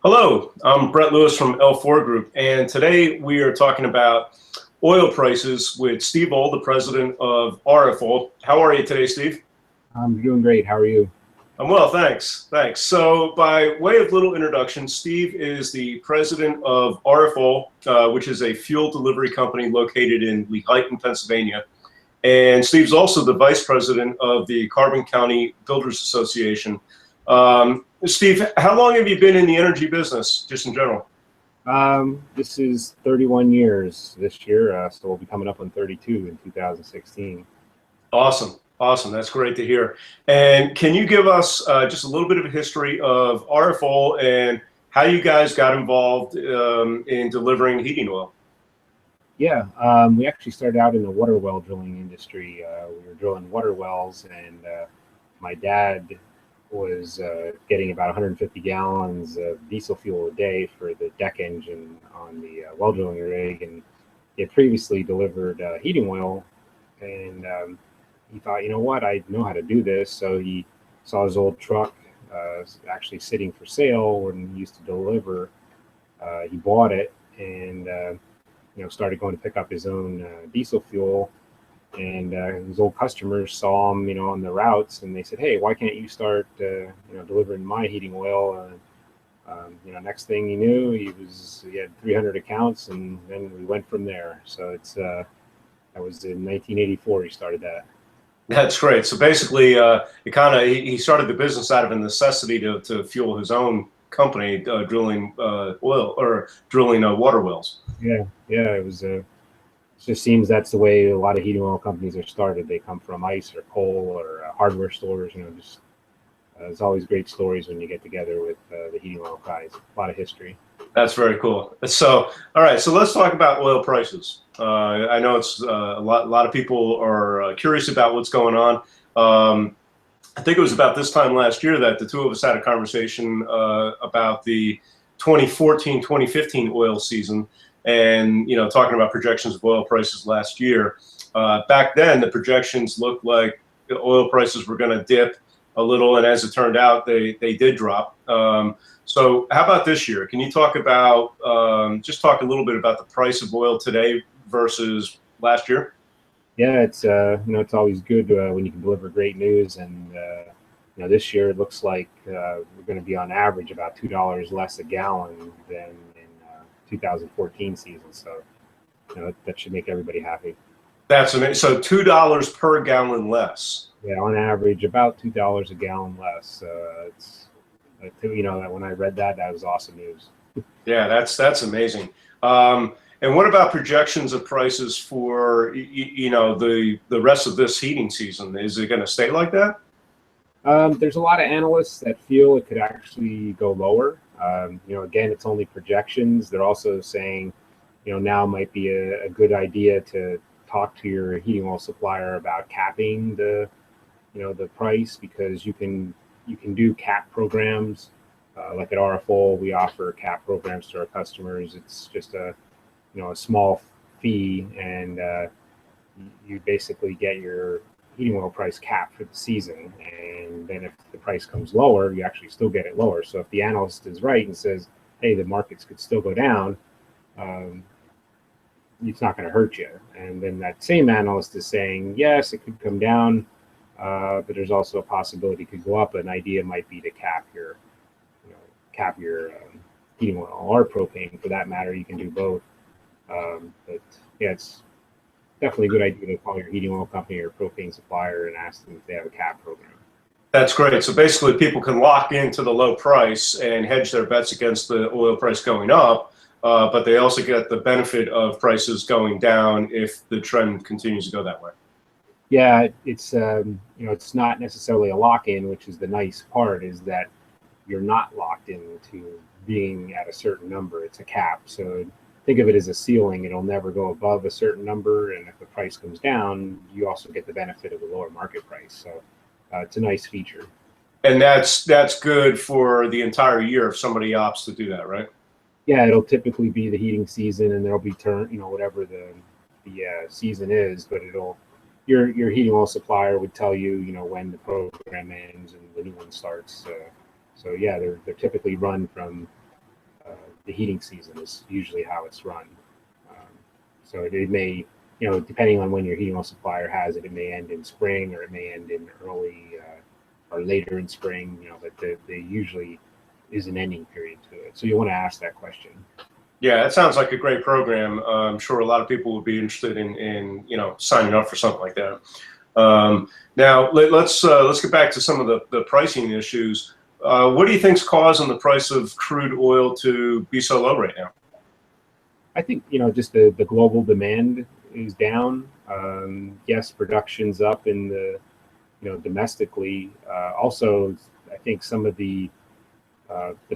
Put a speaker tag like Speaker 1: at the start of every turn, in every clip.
Speaker 1: Hello, I'm Brett Lewis from L4 Group, and today we are talking about oil prices with Steve Ohl, the president of R.F. How are you today, Steve?
Speaker 2: I'm doing great. How are you?
Speaker 1: I'm well, thanks. Thanks. So, by way of little introduction, Steve is the president of R.F., which is a fuel delivery company located in Lehighton, Pennsylvania. And Steve's also the vice president of the Carbon County Builders Association. Steve, how long have you been in the energy business, just in general?
Speaker 2: This is 31 years this year, so we'll be coming up on 32 in 2016.
Speaker 1: Awesome. Awesome. That's great to hear. And can you give us just a little bit of a history of R.F. and how you guys got involved in delivering heating oil?
Speaker 2: Yeah, we actually started out in the water well drilling industry. We were drilling water wells, and my dad was getting about 150 gallons of diesel fuel a day for the deck engine on the well drilling rig, and he had previously delivered heating oil, and he thought, you know what, I know how to do this. So he saw his old truck actually sitting for sale when he used to deliver. He bought it and started going to pick up his own diesel fuel. And his old customers saw him, on the routes, and they said, "Hey, why can't you start, delivering my heating oil?" Next thing he knew, he had 300 accounts, and then we went from there. So that was in 1984. He started that.
Speaker 1: That's great. So basically, he started the business out of a necessity to fuel his own company, drilling oil or drilling water wells.
Speaker 2: Yeah, it was. It just seems that's the way a lot of heating oil companies are started. They come from ice or coal or hardware stores. There's always great stories when you get together with the heating oil guys. A lot of history.
Speaker 1: That's very cool. So, all right. So let's talk about oil prices. I know it's a lot of people are curious about what's going on. I think it was about this time last year that the two of us had a conversation about the 2014-2015 oil season, and talking about projections of oil prices last year. Back then, the projections looked like the oil prices were going to dip a little, and as it turned out, they did drop. So how about this year? Can you talk about just talk a little bit about the price of oil today versus last year?
Speaker 2: Yeah, it's it's always good when you can deliver great news, and this year it looks like we're going to be on average about $2 less a gallon than in 2014 season. So that should make everybody happy.
Speaker 1: That's amazing. So $2 per gallon less.
Speaker 2: Yeah, on average about $2 a gallon less. It's that when I read that was awesome news.
Speaker 1: Yeah, that's amazing. And what about projections of prices for the rest of this heating season? Is it going to stay like that?
Speaker 2: There's a lot of analysts that feel it could actually go lower. Again, it's only projections. They're also saying, now might be a good idea to talk to your heating oil supplier about capping the price, because you can do cap programs. Like at RFO, we offer cap programs to our customers. It's just a small fee, and you basically get your heating oil price capped for the season. And then if the price comes lower, you actually still get it lower. So if the analyst is right and says, hey, the markets could still go down, it's not going to hurt you. And then that same analyst is saying, yes, it could come down, but there's also a possibility it could go up. An idea might be to cap your heating oil, or propane for that matter. You can do both. But yeah, it's definitely a good idea to call your heating oil company or propane supplier and ask them if they have a cap program.
Speaker 1: That's great. So basically, people can lock into the low price and hedge their bets against the oil price going up, but they also get the benefit of prices going down if the trend continues to go that way.
Speaker 2: Yeah, it's it's not necessarily a lock-in, which is the nice part, is that you're not locked into being at a certain number. It's a cap. So think of it as a ceiling. It'll never go above a certain number, and if the price comes down, you also get the benefit of the lower market price. So it's a nice feature.
Speaker 1: And that's good for the entire year if somebody opts to do that, right?
Speaker 2: Yeah, it'll typically be the heating season, and there'll be whatever the season is, but your heating oil supplier would tell you when the program ends and the new one starts. So yeah, they're typically run from the heating season is usually how it's run. So it may, depending on when your heating oil supplier has it, it may end in spring or it may end in early or later in spring, but there usually is an ending period to it. So you want to ask that question.
Speaker 1: Yeah, that sounds like a great program. I'm sure a lot of people would be interested in signing up for something like that. Now let's get back to some of the pricing issues. What do you think's causing the price of crude oil to be so low right now?
Speaker 2: I think just the global demand is down. Yes, production's up in the domestically. Also, I think some of the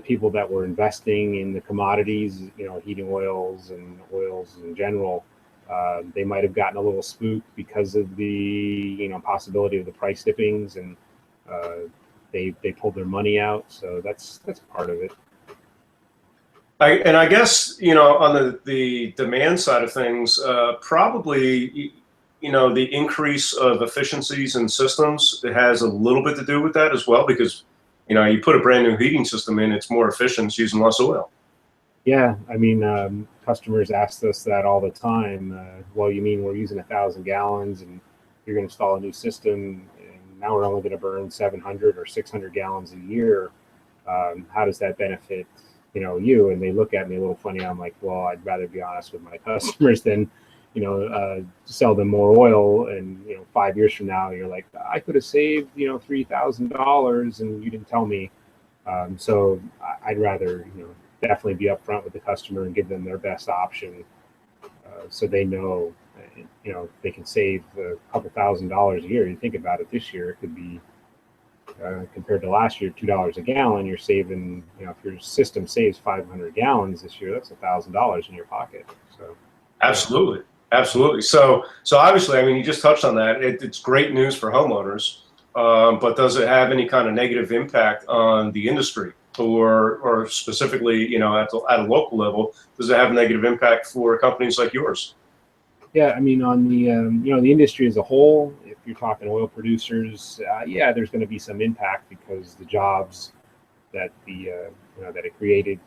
Speaker 2: people that were investing in the commodities, heating oils and oils in general, they might have gotten a little spooked because of the possibility of the price dippings, and they pulled their money out. So that's part of it.
Speaker 1: I guess on the demand side of things, probably the increase of efficiencies in systems, it has a little bit to do with that as well, because you put a brand new heating system in, it's more efficient, it's using less oil.
Speaker 2: Yeah, I mean, customers ask us that all the time. Well, you mean we're using 1,000 gallons and you're going to install a new system and now we're only going to burn 700 or 600 gallons a year. How does that benefit you? And they look at me a little funny. I'm like, well, I'd rather be honest with my customers than sell them more oil, and 5 years from now you're like, I could have saved $3,000 and you didn't tell me. So I'd rather definitely be upfront with the customer and give them their best option, so they know they can save a couple $1,000s a year. You think about it, this year it could be compared to last year, $2 a gallon. You're saving, if your system saves 500 gallons this year, that's $1,000 in your pocket. So
Speaker 1: absolutely. Absolutely. So obviously, I mean, you just touched on that. It's great news for homeowners, but does it have any kind of negative impact on the industry, or specifically, at a local level, does it have a negative impact for companies like yours?
Speaker 2: Yeah, I mean, on the the industry as a whole, if you're talking oil producers, yeah, there's going to be some impact because the jobs that that it created,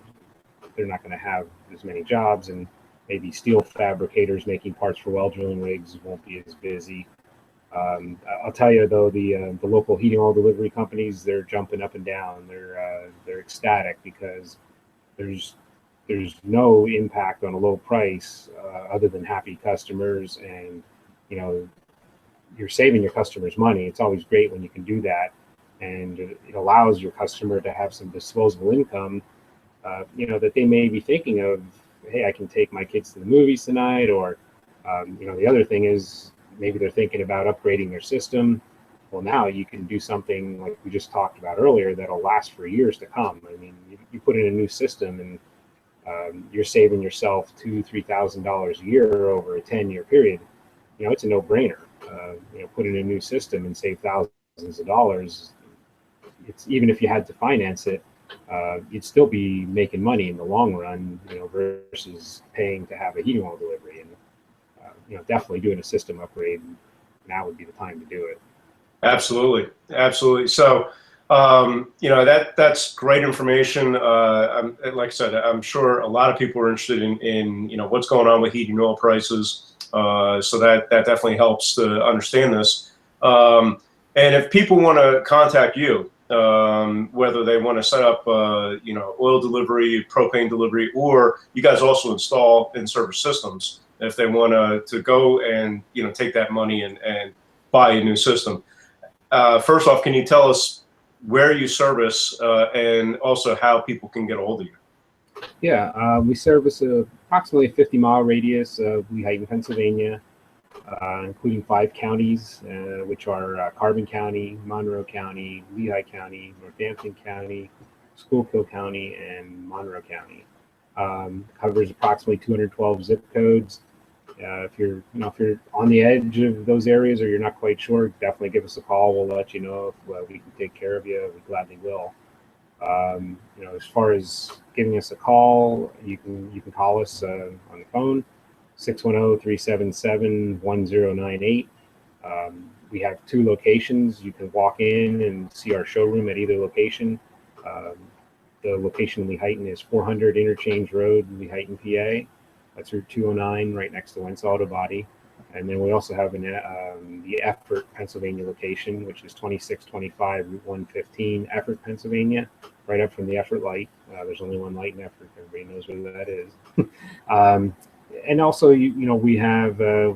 Speaker 2: they're not going to have as many jobs, and maybe steel fabricators making parts for well drilling rigs won't be as busy. I'll tell you though, the local heating oil delivery companies, they're jumping up and down. They're ecstatic because there's no impact on a low price other than happy customers, and you're saving your customers money. It's always great when you can do that, and it allows your customer to have some disposable income that they may be thinking of. Hey, I can take my kids to the movies tonight, or the other thing is maybe they're thinking about upgrading their system. Well, now you can do something like we just talked about earlier that'll last for years to come. I mean, you put in a new system and you're saving yourself $2,000-3,000 a year over a 10-year period. It's a no-brainer. Put in a new system and save thousands of dollars. It's even if you had to finance it, you'd still be making money in the long run, versus paying to have a heating oil delivery. And definitely doing a system upgrade, now would be the time to do it.
Speaker 1: Absolutely, absolutely. So that's great information. Like I said, I'm sure a lot of people are interested in what's going on with heating oil prices. So that definitely helps to understand this. And if people want to contact you, whether they want to set up oil delivery, propane delivery, or you guys also install and service systems, if they want to go and take that money and buy a new system. First off, can you tell us where you service and also how people can get a hold of you?
Speaker 2: Yeah, we service approximately a 50-mile radius of Lehighton, Pennsylvania, including 5 counties, which are Carbon County, Monroe County, Lehigh County, Northampton County, Schuylkill County, and Monroe County. Covers approximately 212 zip codes. If you're on the edge of those areas or you're not quite sure, definitely give us a call. We'll let you know if we can take care of you. We gladly will. As far as giving us a call, you can call us on the phone, 610-377-1098. We have 2 locations. You can walk in and see our showroom at either location. the location in Lehighton is 400 Interchange Road, Lehighton, PA. That's Route 209, right next to Wentz Auto Body. And then we also have the Effort, Pennsylvania location, which is 2625 Route 115, Effort, Pennsylvania, right up from the Effort light. There's only one light in Effort. Everybody knows where that is. And also, you know, we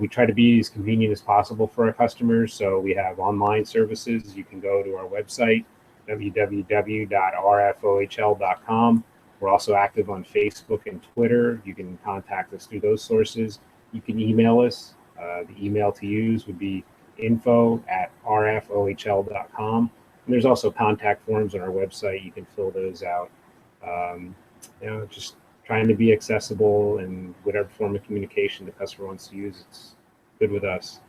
Speaker 2: try to be as convenient as possible for our customers. So we have online services. You can go to our website, www.rfohl.com. We're also active on Facebook and Twitter. You can contact us through those sources. You can email us. The email to use would be info@rfohl.com. And there's also contact forms on our website. You can fill those out. You know, just trying to be accessible, and whatever form of communication the customer wants to use, it's good with us.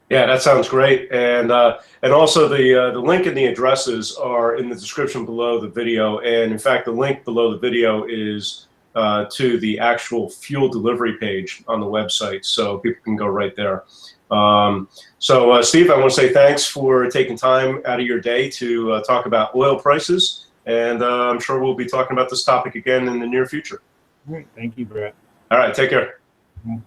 Speaker 1: Yeah, that sounds great. And also the link and the addresses are in the description below the video. And in fact, the link below the video is to the actual fuel delivery page on the website, so people can go right there. Steve, I want to say thanks for taking time out of your day to talk about oil prices, and I'm sure we'll be talking about this topic again in the near future.
Speaker 2: All right, thank you, Brett.
Speaker 1: All right, take care.
Speaker 2: Mm-hmm.